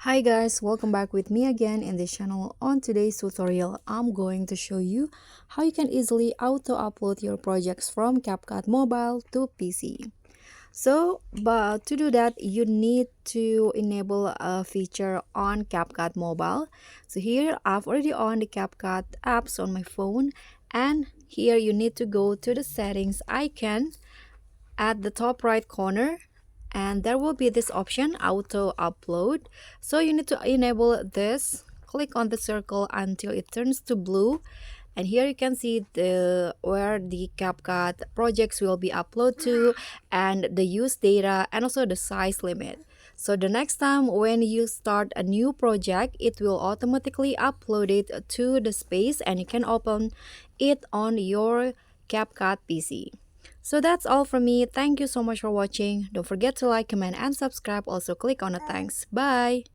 Hi guys, welcome back with me again in this channel. On today's tutorial, I'm going to show you how you can easily auto-upload your projects from CapCut Mobile to PC. But to do that, you need to enable a feature on CapCut Mobile. So here, I've already on the CapCut apps on my phone, and here you need to go to the settings icon at the top right corner, and there will be this option auto upload. So you need to enable this. Click on the circle until it turns to blue, and here you can see the where the CapCut projects will be uploaded to, and the use data, and also the size limit. So the next time when you start a new project, it will automatically upload it to the space, and you can open it on your CapCut PC. So that's all from me. Thank you so much for watching. Don't forget to like, comment, and subscribe. Also click on the thanks. Bye.